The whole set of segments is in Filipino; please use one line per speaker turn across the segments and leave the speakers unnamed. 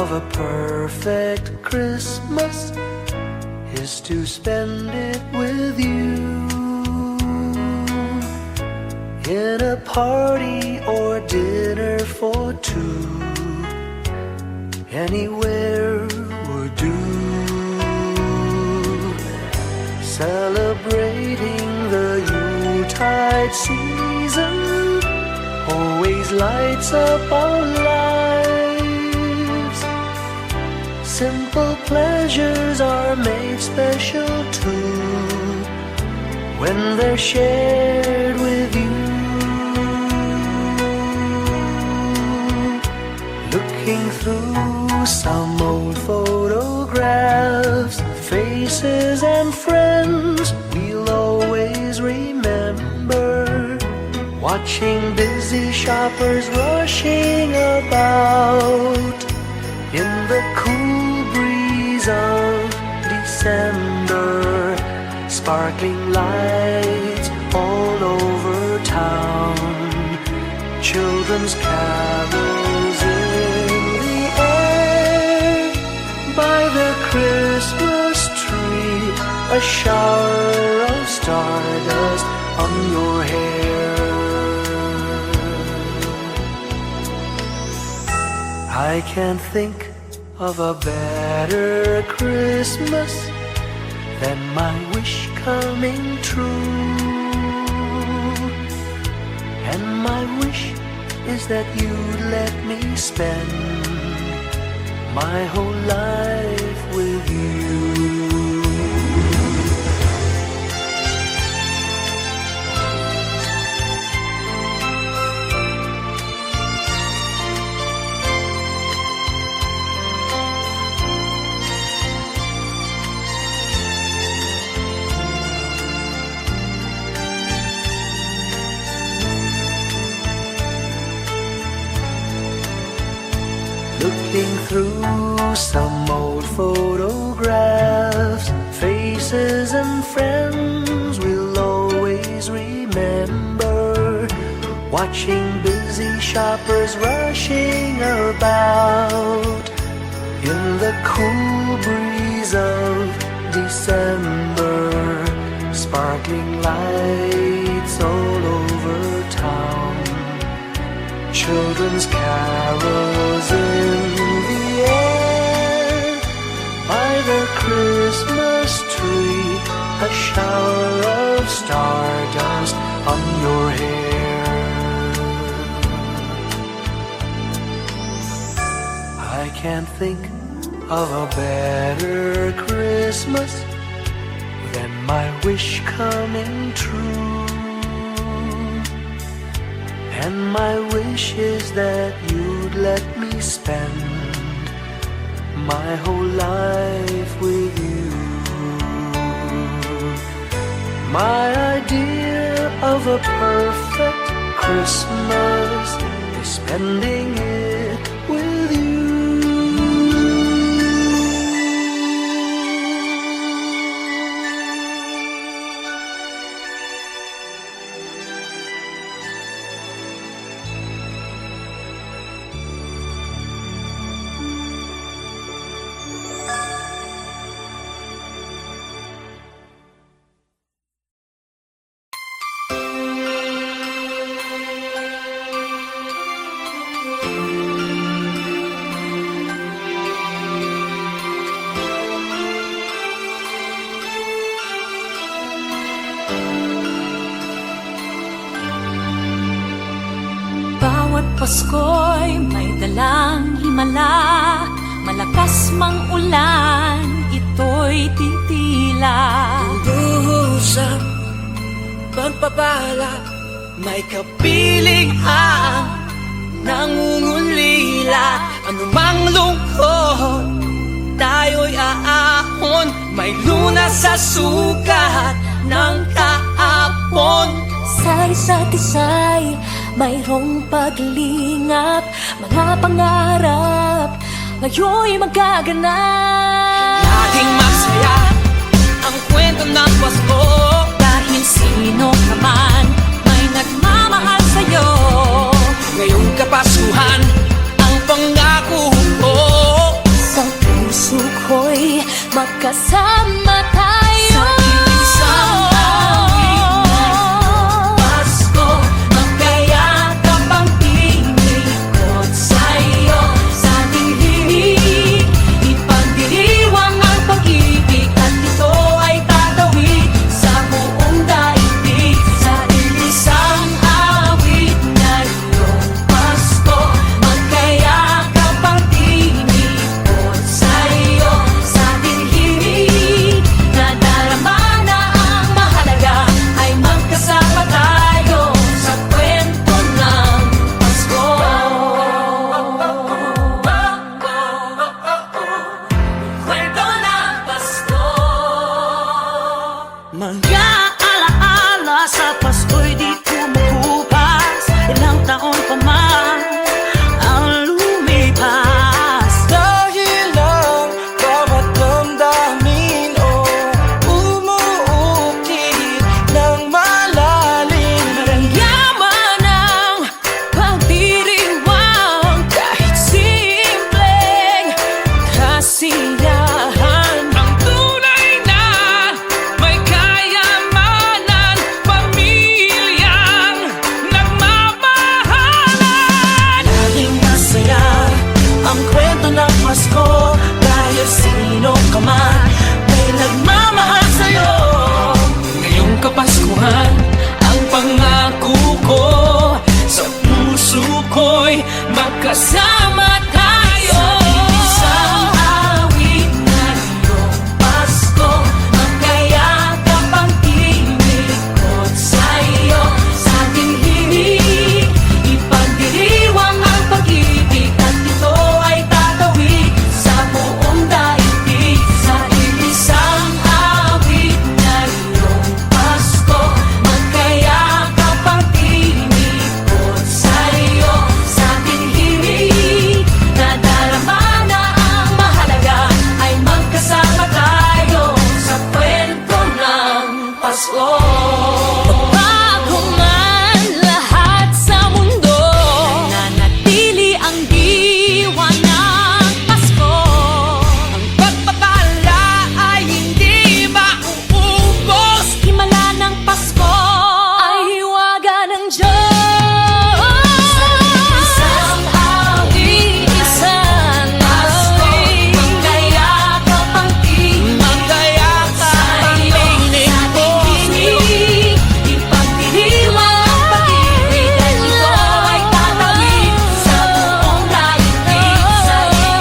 of a perfect Christmas is to spend it with you, in a party or dinner for two. Anywhere would do. Celebrating the Yuletide season always lights up our lives. Simple pleasures are made special too when they're shared with you. Looking through some old photographs, faces and friends we'll always remember. Watching busy shoppers rushing about in the cool breeze of December. Sparkling lights all over town, children's carols in the air. By the Christmas tree, a shower of stardust on your hair. I can't think of a better Christmas than my wish coming true. And my wish is that you'd let me spend my whole life with you. Looking through some old photographs, faces and friends we'll always remember. Watching busy shoppers rushing about in the cool breeze of December. Sparkling lights all over town, children's carols in the air. By the Christmas tree, a shower of stardust on your hair. I can't think of a better Christmas than my wish coming true. And my wish is that you'd let me spend my whole life with you. My idea of a perfect Christmas is spending it with you.
Bawat Pasko'y may dalang himala, malakas mang ulan, ito'y titila.
Duhusap, pagpapala, may kapiling ang nangungulila. Anumang lungkot, tayo'y aahon, may lunas sa sukat ng kahapon.
Sa isa't isa'y mayroong paglingap, mga pangarap ngayon'y magaganap.
Laging masaya ang kwento ng Pasko,
Dahil sino ka man may nagmamahal sa'yo.
ngayong kapasuhan ang pangako ko.
magkasama tayo.
Sa isang awit ngayong Pasko, magkayakap ang tingikot sa'yo. Sa ating himig, ipagdiriwang ang pag-ibig, at ito ay tatawid sa buong daigdig. Sa isang awit ngayong Pasko, magkayakap ang tingikot sa'yo. Sa ating himig, nadarama na ang mahalaga, ay magkasama tayo sa kwento ng Pasko. Kwento ng Pasko.
Mga alaala sa Pasko'y di kumukupas. Ilang taon pa man ang lumipas.
Dahil ang bawat damdamin umuukit ng malalim.
Yaman ang pagdiriwang, kahit simpleng kasiyahan. Ang tunay na may kayamanan, pamilyang nagmamahalan.
Laging masaya ang kwento ng Pasko. Dahil sino ka man may nagmamahal sa'yo.
Ngayong Kapaskuhan, ang pangako ko sa puso ko'y magkasama tayo. Isang awit ngayong Pasko, magkayakap ang tingikot sa'yo. Sa ating himig, ipagdiriwang ang pag-ibig, at ito ay tatawid sa buong daigdig. Sa isang awit ngayong Pasko, magkayakap ang tingikot sa'yo. Sa ating himig, nadarama na ang mahalaga, ay magkasama tayo sa kwento ng Pasko. Bago man lahat sa mundo, nananatili ang diwa ng Pasko. Ang pagpapala ay hindi mauubos. Himala ng Pasko ay hiwaga ng Diyos. Isang awit, isang awit, magkayakap ang tingin, magkayakap ang tingin ko. Ipagdiriwang ang pag-ibig, at ito ay tatawid sa buong daigdig. Sa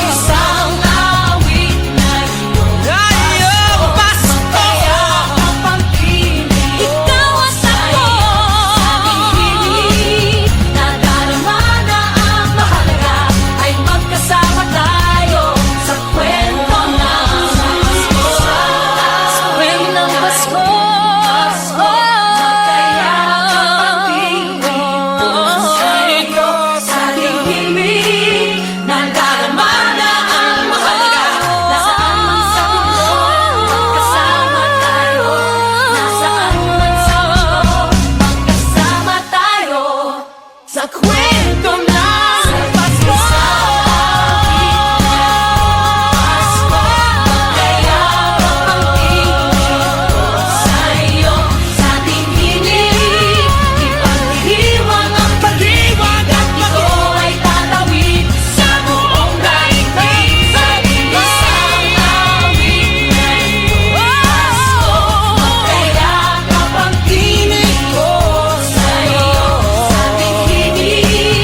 isang awit ngayong Pasko, magkayakap ang tingin, ikaw at ako. Sa ating himig, nadarama na ang mahalaga, ay magkasama tayo sa kwento ng Pasko. Sa kwento ng Pasko, magkayakap ang tingin sa'yo. Sa ating himig, nadarama na ang mahalaga, nasaan man sa mundo, magkasama tayo. Nasaan man sa mundo, magkasama tayo sa kwento ng Pasko. Magkayakap ang tingin sa'yo. Sa ating himig, ipagdiriwang ang pag-ibig, at ito ay tatawid sa buong daigdig. Sa isang awit ngayong Pasko, magkayakap ang tingin ko sa'yo. Sa ating himig,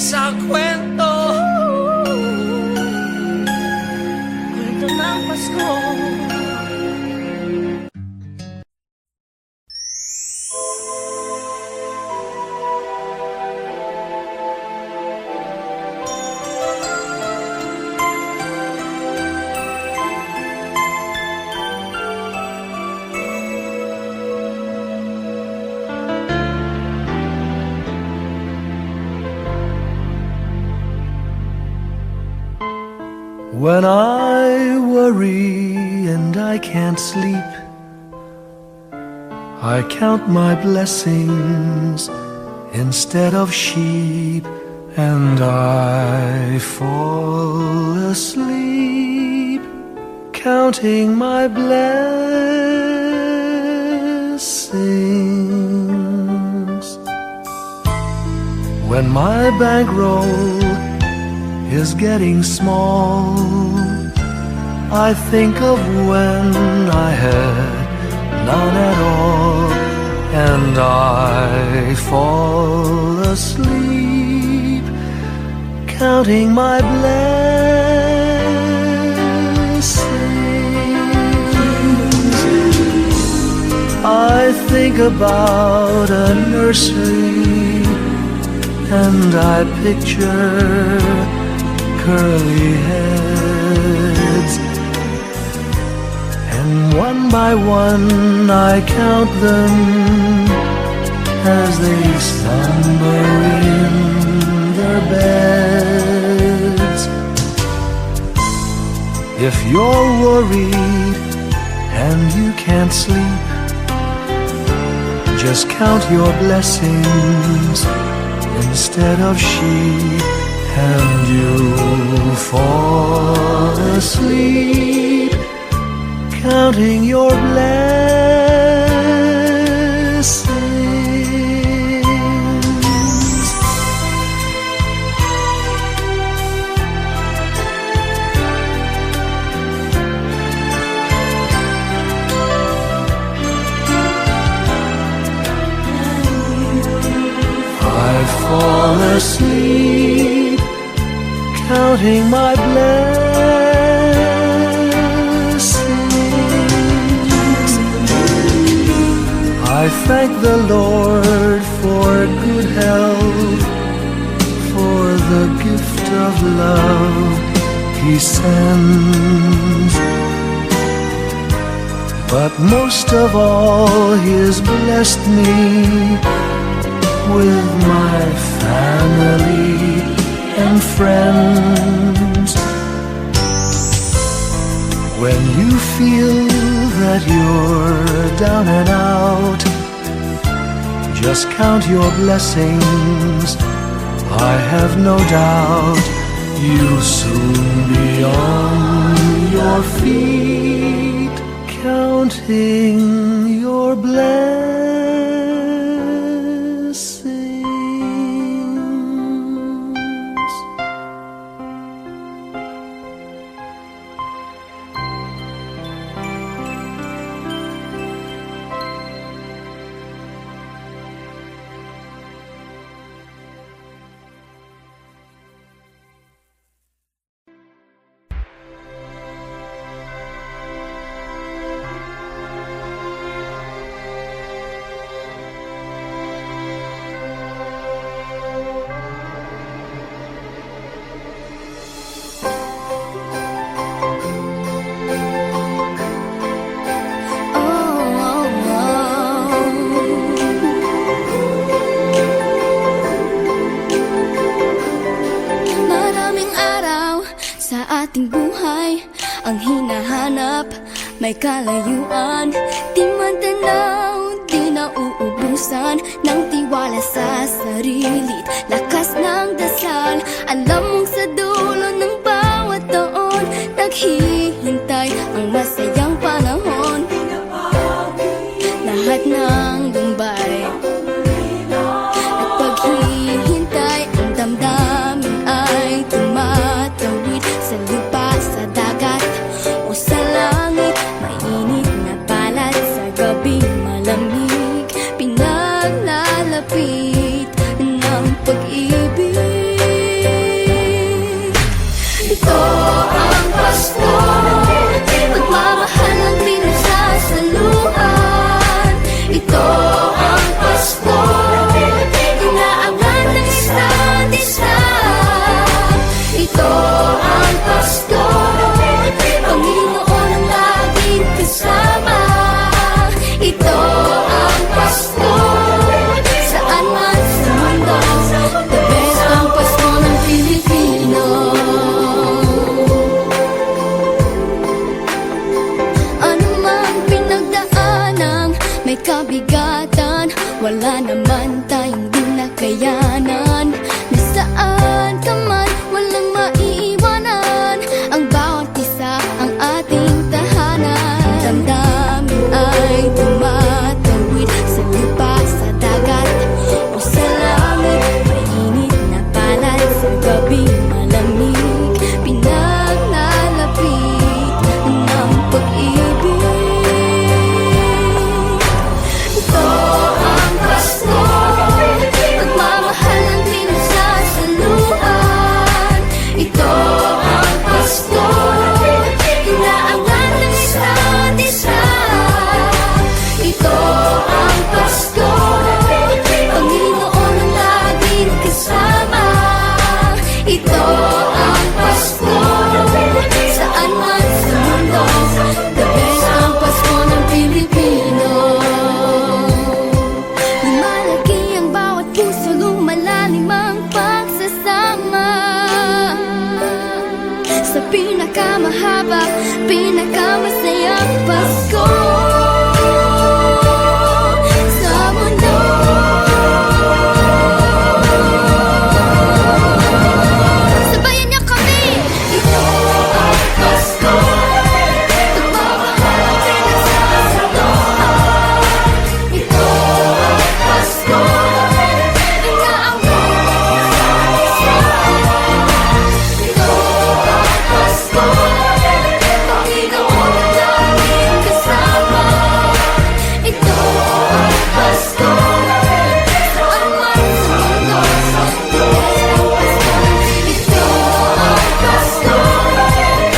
isang kwento.
Kwento ng Pasko.
When I worry and I can't sleep, I count my blessings instead of sheep, and I fall asleep counting my blessings. When my bankroll is getting small, I think of when I had none at all, and I fall asleep counting my blessings. I think about a nursery and I picture curly heads, and one by one I count them as they slumber in their beds. If you're worried and you can't sleep, just count your blessings instead of sheep, and you'll fall asleep counting your blessings. I fall asleep counting my blessings. I thank the Lord for good health, for the gift of love He sends, but most of all He has blessed me with my family and friends. When you feel that you're down and out, just count your blessings. I have no doubt you'll soon be on your feet, counting your blessings.
ating buhay ang hinahanap, may kalayuan, di man tanaw, di nauubusan ng tiwala sa sarili't lakas ng dasal. Alam mong sa dulo ng bawat taon, naghihintay ang masayang panahon. Lahat ng lumbay at paghihintay, ang damdamin ay tumatawid sa lupa, sa dagat o sa langit. Mainit na balat sa gabi, malamig, pinaglalapit ng pag-ibig. gabing malamig, pinagnanapit ng pag-ibig. Ito ang Pasko, pagmamahal ang pinagsasaluhan. Ito ang Pasko, inaangan ng isa't isa. Ito ang Pasko, Panginoon ang laging kasama. Ito ang Pasko, saan man sa mundo, the best ang Pasko ng Pilipino. Lumalaki ang bawat puso, lumalalim ang pagsasama. Sa pinakamahaba, pinakamasayang Pasko sa mundo. Sabayan niyo kami! Ito ang Pasko, pagmamahal ang pinagsasaluhan. Ito ang Pasko, inaangat ng isa't isa. Ito ang Pasko, Panginoon ang laging kasama. Ito ang Pasko, saan man sa mundo, the best ang Pasko. Ito ang Pasko,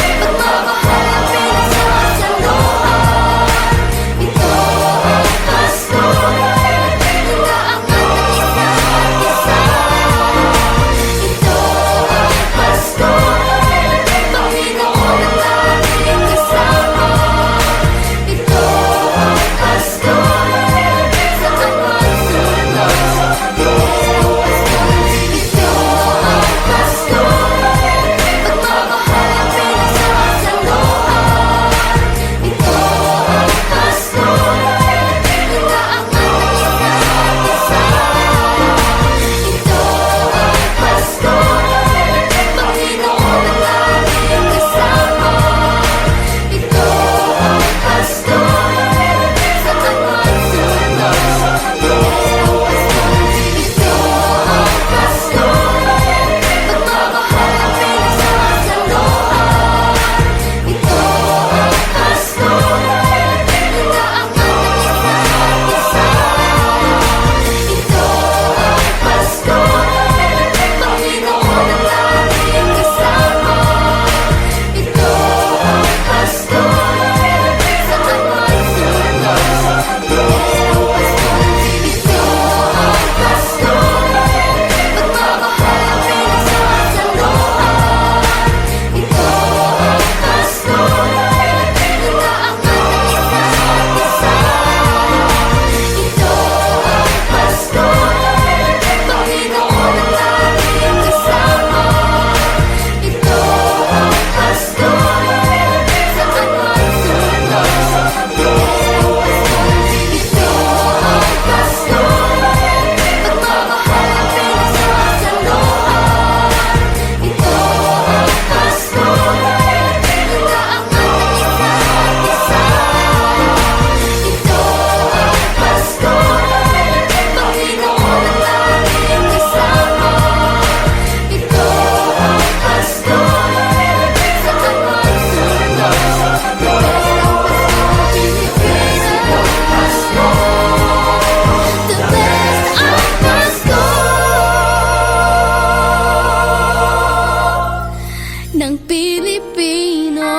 pagmamahal ang pinagsasaluhan. Ito ang Pasko, inaangat ng isa't isa. Ito ang Pasko, Panginoon ang laging kasama. Ito ang Pasko, saan man sa mundo, the best ang Pasko. Ito ang Pasko, pagmamahal ang pinagsasaluhan. Ito ang Pasko, inaangat ng isa't isa. Ito ang Pasko, Panginoon ang laging kasama. Ito ang Pasko, saan man sa mundo, the best ang Pasko. Ito ang Pasko, pagmamahal ang pinagsasaluhan. Ito ang Pasko, inaangat ng isa't isa. Ito ang Pasko, Panginoon ang laging kasama. Ito ang Pasko, saan man sa mundo, the best ang Pasko. Ito ang Pasko, pagmamahal ang pinagsasaluhan. Ito ang Pasko, inaangat ng isa't isa. Ito ang Pasko, Panginoon ang laging kasama. Ito ang Pasko, saan man sa mundo, the best ang Pasko. Ito ang Pasko, pagmamahal ang pinagsasaluhan. Ito ang Pasko, inaangat ng isa't isa. Ito ang Pasko, Panginoon ang laging kasama. Ito ang Pasko, saan man sa mundo, the best ang Pasko. Pilipino, Pasko, the best ang Pasko ng Pilipino.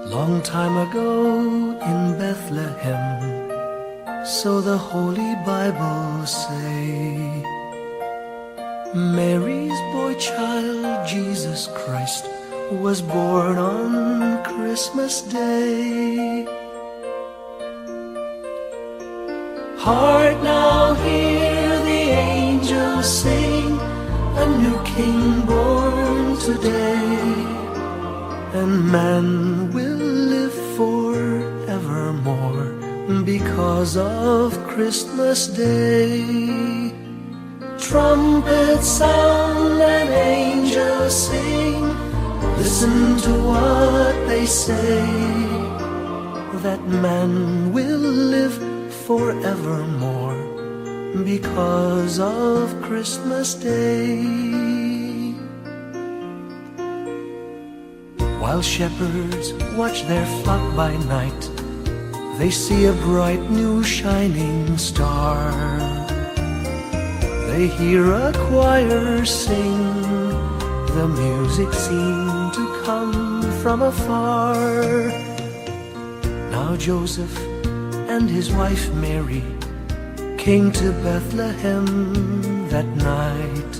Long time ago in Bethlehem, so the Holy Bible say, Mary's boy child, Jesus Christ, was born on Christmas Day. Heart, now hear the angels sing, a new King born today, and man will live forevermore because of Christmas Day. Trumpets sound and angels sing, listen to what they say, that man will live forevermore because of Christmas Day. While shepherds watch their flock by night, they see a bright new shining star. They hear a choir sing, the music seemed to come from afar. Now Joseph and his wife Mary came to Bethlehem that night.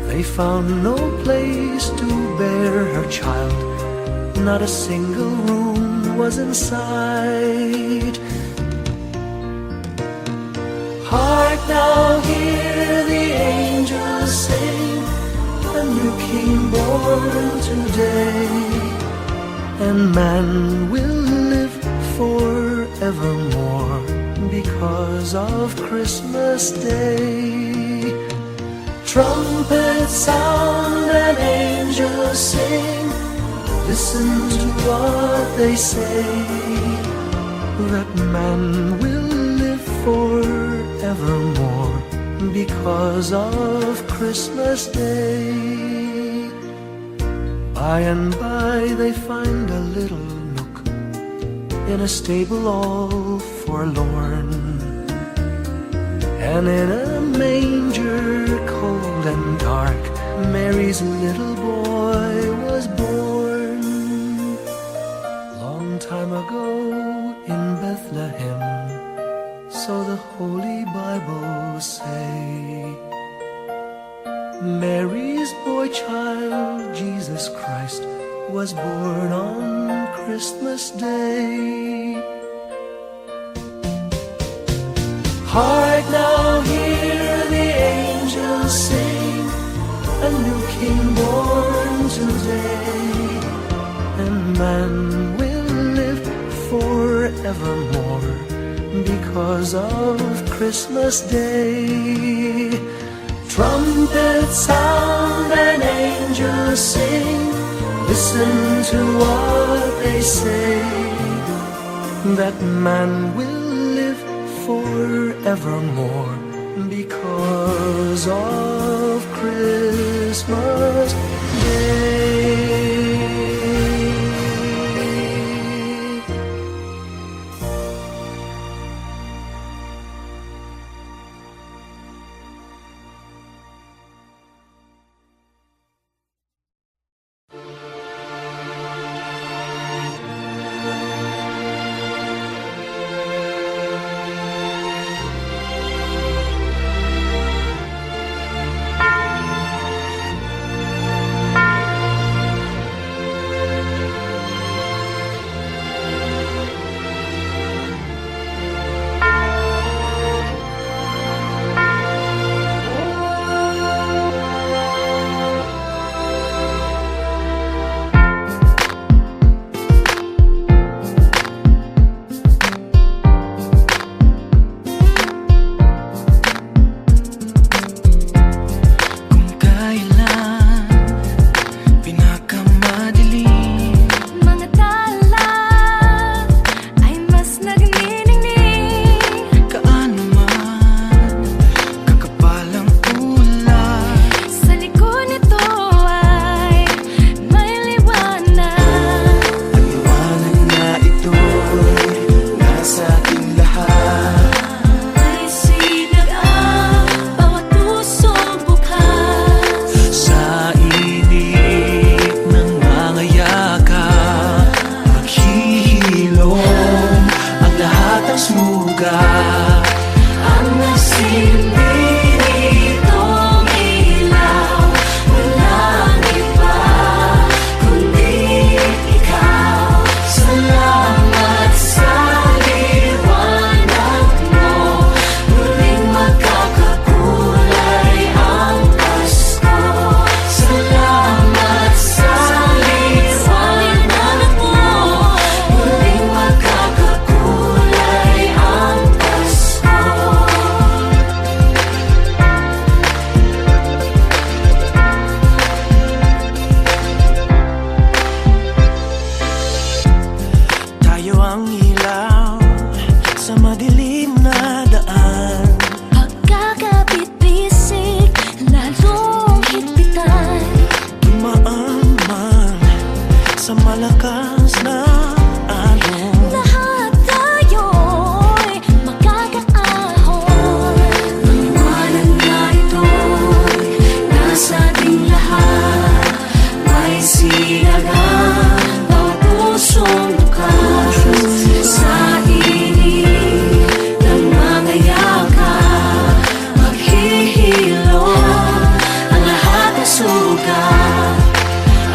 They found no place to bear her child, not a single room was in sight. Hark now, hear the angels sing, a new king born today, and man will live forevermore because of Christmas Day. Trumpets sound and angels sing, listen to what they say, that man will live forevermore because of Christmas Day. By and by they find a little nook in a stable all forlorn, and in a manger cold and dark, Mary's little boy was born. Long time ago in Bethlehem, so the Holy Bible say, Mary's boy child, Jesus Christ, was born on Christmas Day. Hark now, hear the angels sing, a new king born today, and man will live forevermore because of Christmas Day. Trumpets sound and angels sing, listen to what they say, that man will live forevermore because of Christmas Day.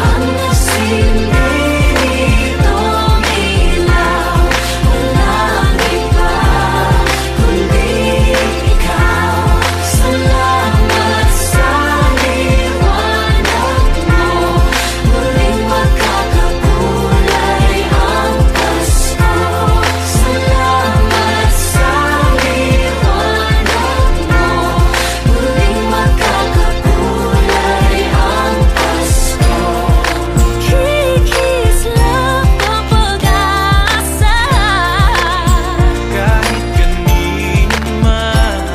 ang nasilbi nitong ilaw. Walang iba kundi ikaw. Salamat sa liwanag mo, muling magkakakulay ang Pasko. Salamat sa liwanag mo, muling magkakakulay ang Pasko. Kikis lang ang pag-asa,
Kahit kanino man.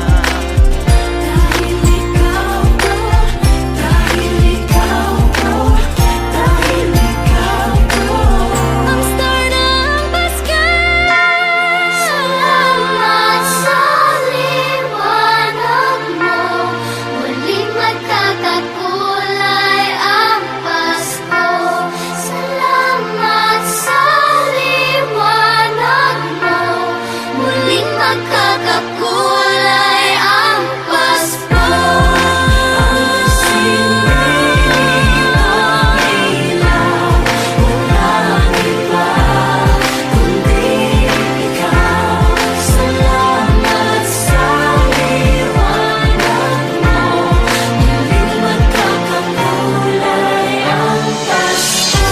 dahil ikaw ko, dahil ikaw ko, dahil ikaw ko, ang star ng Pasko.
Salamat sa liwanag mo, muling magkakakulay ang Pasko. Salamat sa liwanag mo, muling magkakakulay ang Pasko.
Salamat sa liwanag mo, muling magkakakulay ang Pasko.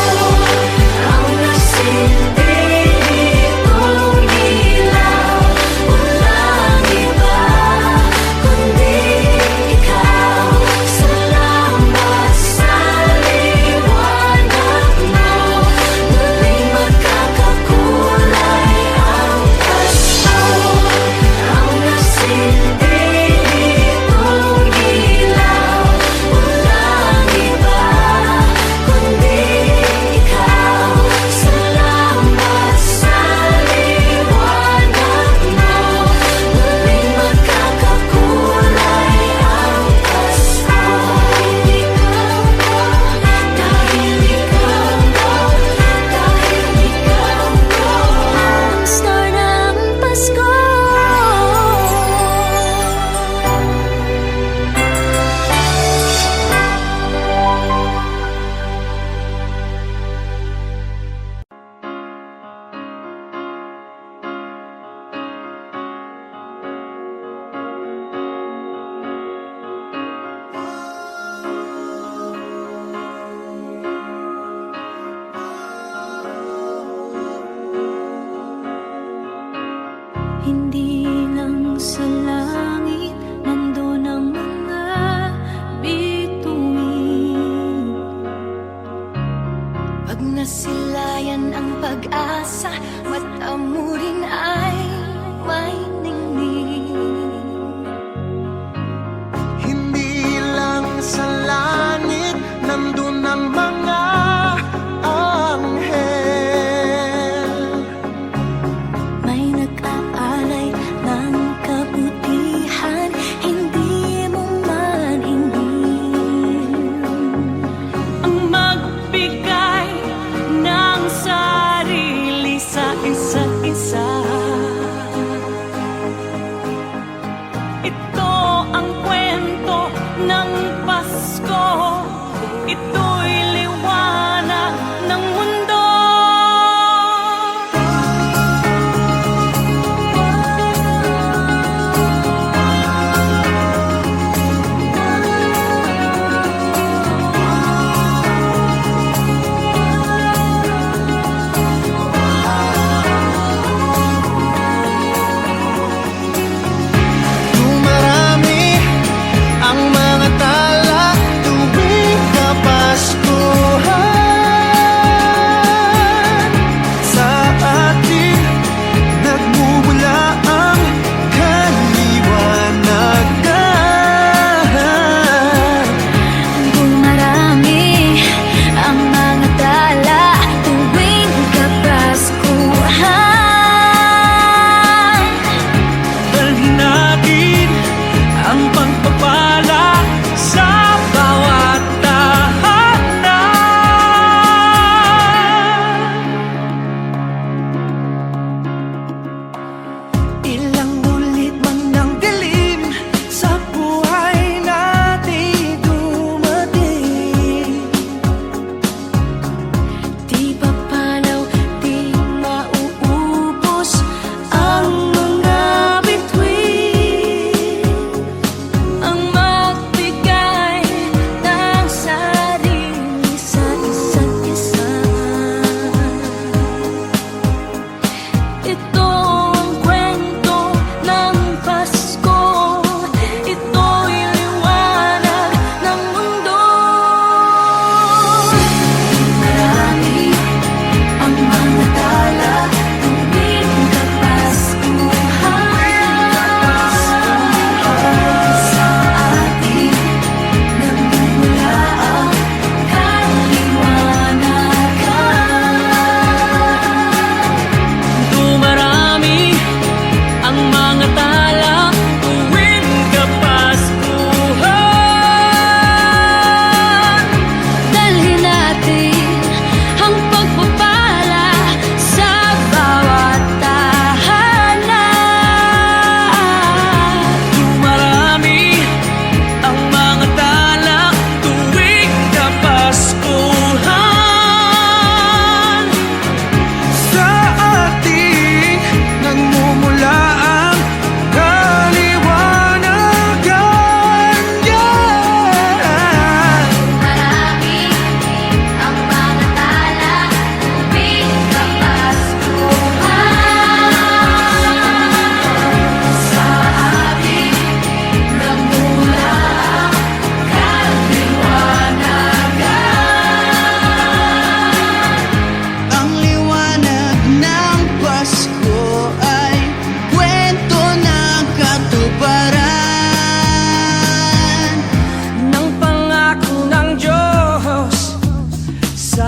Ang nasilbi nitong ilaw, walang iba kundi ikaw. Salamat sa liwanag mo, muling magkakakulay ang Pasko. Ang nasilbi nitong ilaw, walang iba kundi ikaw. Salamat sa liwanag mo, muling magkakakulay ang Pasko. Dahil ikaw ko, dahil ikaw ko, ang star ng Pasko. Hindi lang sa langit nandun ang mga bituin. Pag nasilayan ang pag-asa, mata mo rin ay may ningning.
Hindi lang sa langit nandun ang mga anghel.
May nag-aalay ng kabutihan, hindi mo man hingin.
Ang magbigay ng sarili sa isa't isa.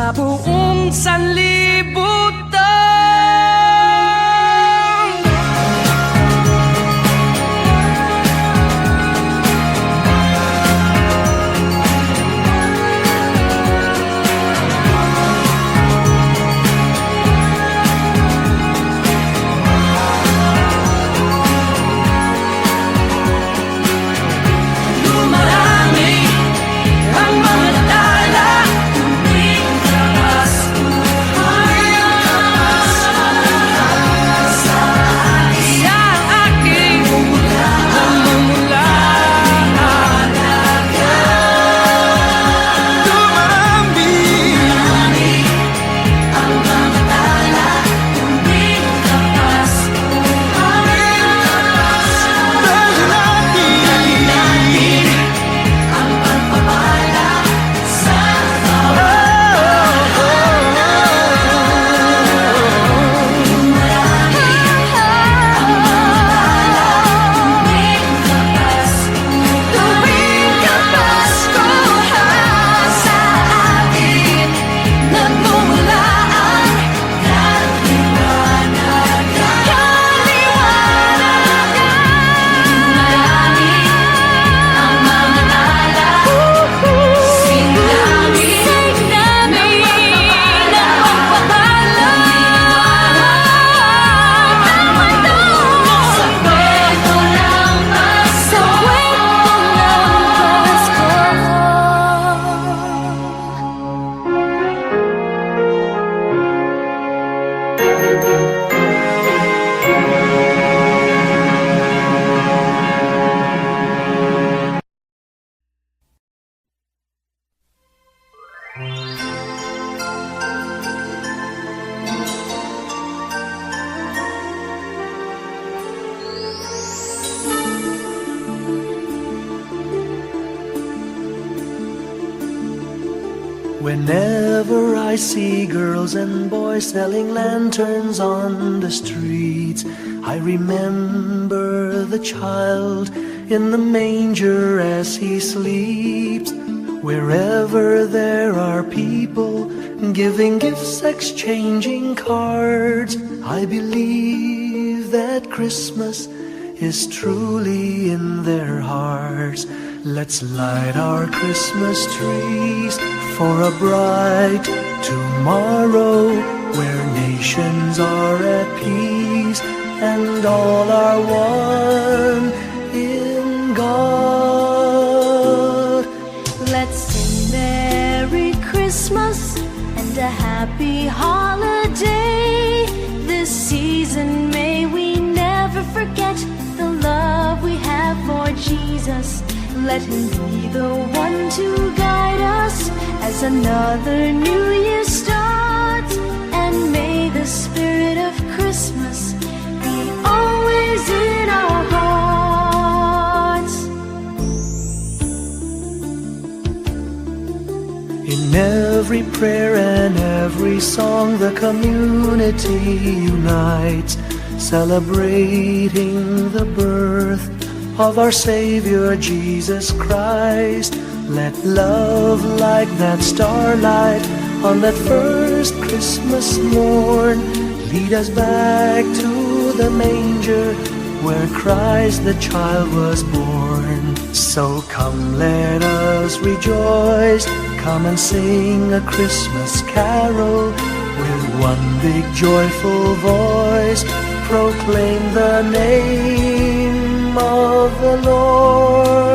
sa buong sanlibutan. Dumarami ang mga tala, tuwing kapaskuhan. Sa aking pamumula.
Dumarami
Ang mga tala, tuwing kapaskuhan.
dahil natin
Ang pagpapala sa tuwing kapaskuhan. Sa atin nagmumula ang Marami ang mga tala, sing namin ang pagpapala. Sa kwento ng Pasko,
Whenever I see girls and boys selling lanterns on the streets, I remember the child in the manger as he sleeps. Wherever there are people giving gifts, exchanging cards, I believe that Christmas is truly in their hearts. Let's light our Christmas trees for a bright tomorrow, where nations are at peace and all are one in God.
Let's sing Merry Christmas and a Happy Holiday. This season may we never forget the love we have for Jesus. Let him be the one to guide us as another new year starts. And may the spirit of Christmas be always in our hearts.
In every prayer and every song, the community unites, celebrating the birth of our Savior Jesus Christ. Let love like that starlight on that first Christmas morn lead us back to the manger where Christ the child was born. So come, let us rejoice, come and sing a Christmas carol with one big joyful voice, proclaim the name of the Lord.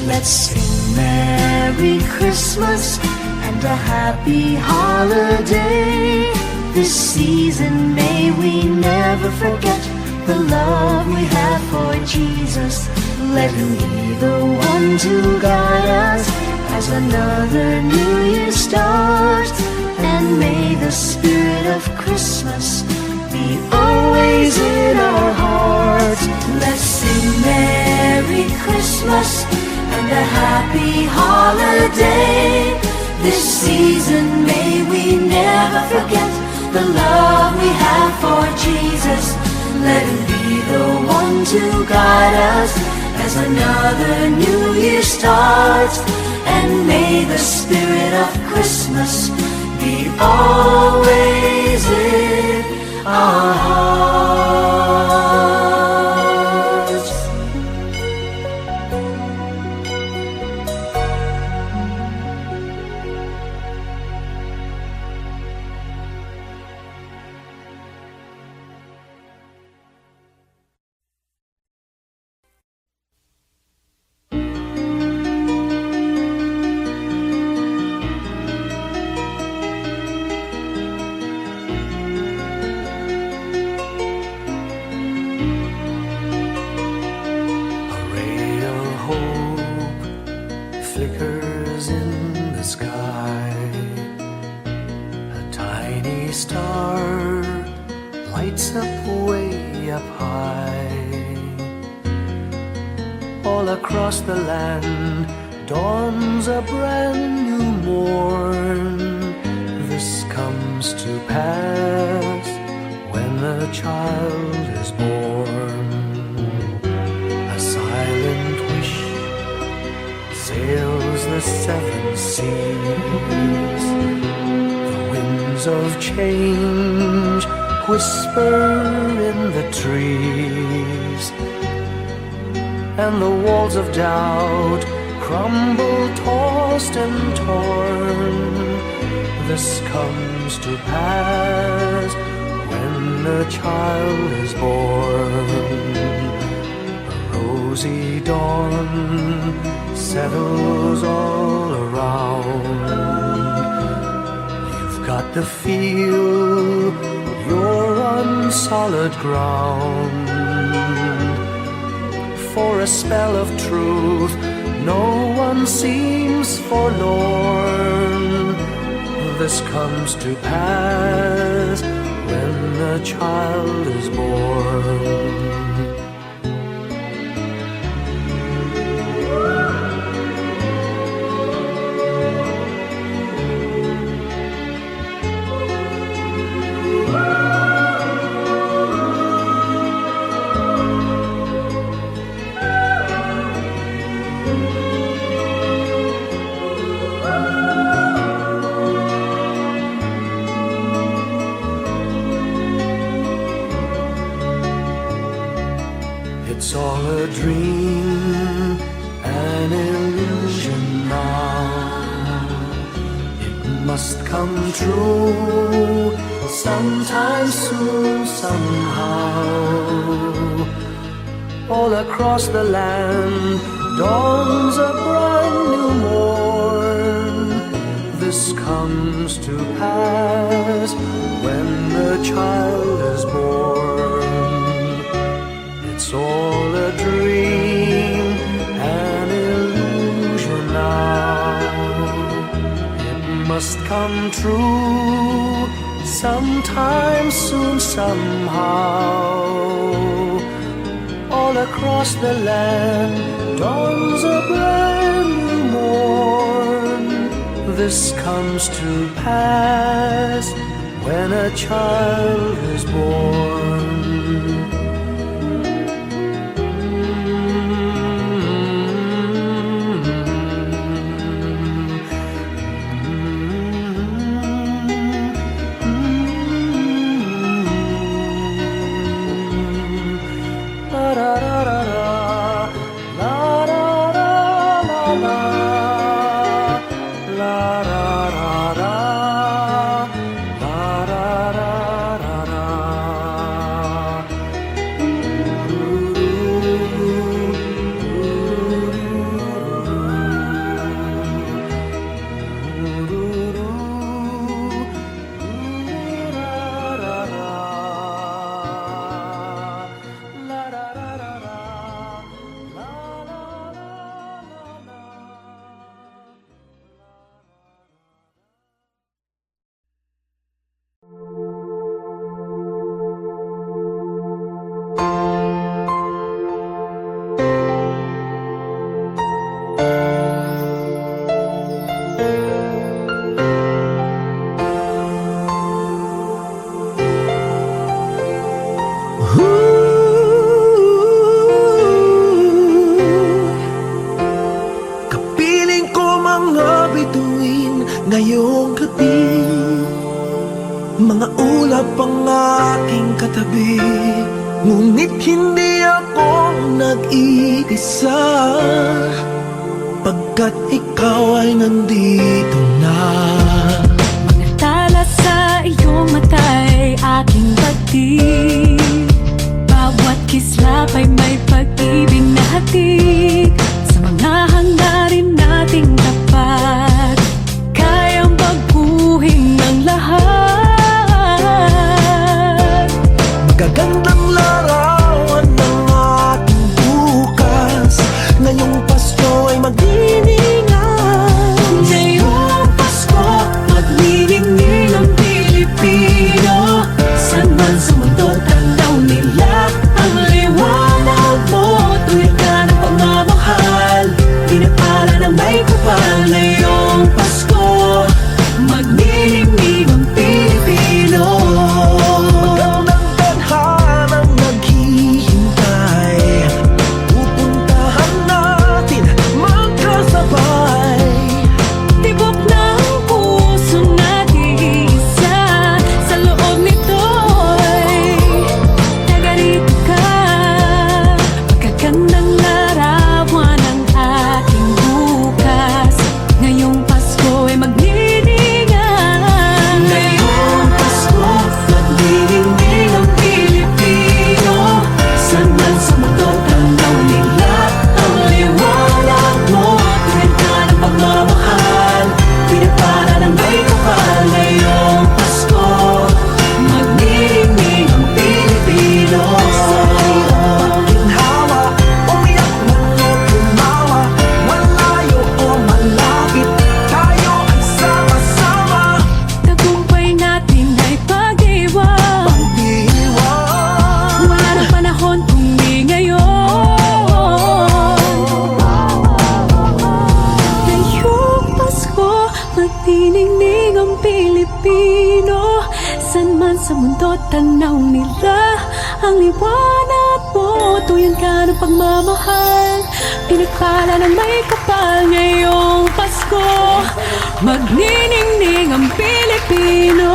Let's sing Merry Christmas and a Happy Holiday. This season may we never forget the love we have for Jesus. Let him be the one to guide us as another new year starts. And may the spirit of Christmas be always in our hearts. Let's sing Merry Christmas and a Happy Holiday. This season may we never forget the love we have for Jesus. Let him be the one to guide us as another new year starts. And may the spirit of
of Christmas be always in our hearts. A ray of hope flickers in the sky. A tiny star lights up way up high. All across the land dawns a brand new morn. This comes to pass when a child is born. A silent wish sails the seven seas. The winds of change whisper in the trees, and the walls of doubt crumble, tossed and torn. This comes to pass when a child is born. A rosy dawn settles all around. You've got to feel you're on solid ground. For a spell of truth, no one seems forlorn. This comes to pass when a child is born. It's all a dream, an illusion now. It must come true sometime soon, somehow. All across the land dawns a brand new morn. This comes to pass when the child is born. It's all a dream, an illusion now. It must come true sometime soon, somehow. All across the land dawns a brand new morn. This comes to pass when a child is born. Ngayong gabi, mga ulap ang aking katabi, ngunit hindi ako nag-iisa, pagkat ikaw ay nandito na.
Mga tala sa iyong mata'y aking batid, bawat kislap ay may pag-ibig na hatid. Sa mga hangarin nating tapat, kayang baguhin ng lahat.
Magagandang larawan ng ating bukas, ngayong Pasko ay magdiningan.
Ngayong Pasko, magniningning ang Pilipino. Saan man sa mundo, tanaw nila ang liwanag mo. Tuwid ka ng pagmamahal, pinapala ng may kapal. Ngayong Pasko, magniningning ang Pilipino.
Magandang tadhanang naghihintay, pupuntahan natin magkasabay.
Tibok ng pusong nag-iisa, sa loob nito'y nagarito ka. Magagandang larawan ng ating bukas, ngayong Pasko ay magniningan. Ngayong Pasko, magniningning ang Pilipino. Saan man sa mundo, tanaw nila ang liwanag mo. Tuwid ka ng pagmamahal, pinapala ng may kapal. Ngayong Pasko, magniningning ang Pilipino.
Ginhawa, umiyak man o tumawa, malayo o malapit, tayo ay sama-sama.
Tagumpay natin ay pag-iwan,
Pag-iwan,
wala nang panahon kung di ngayon. Ngayong Pasko, magniningning ang Pilipino. Saan man sa mundo, tanaw nila ang liwanag mo. Tuyan ka ng pagmamahal, pinagpala ng may kapal. Ngayong Pasko, magniningning ang Pilipino.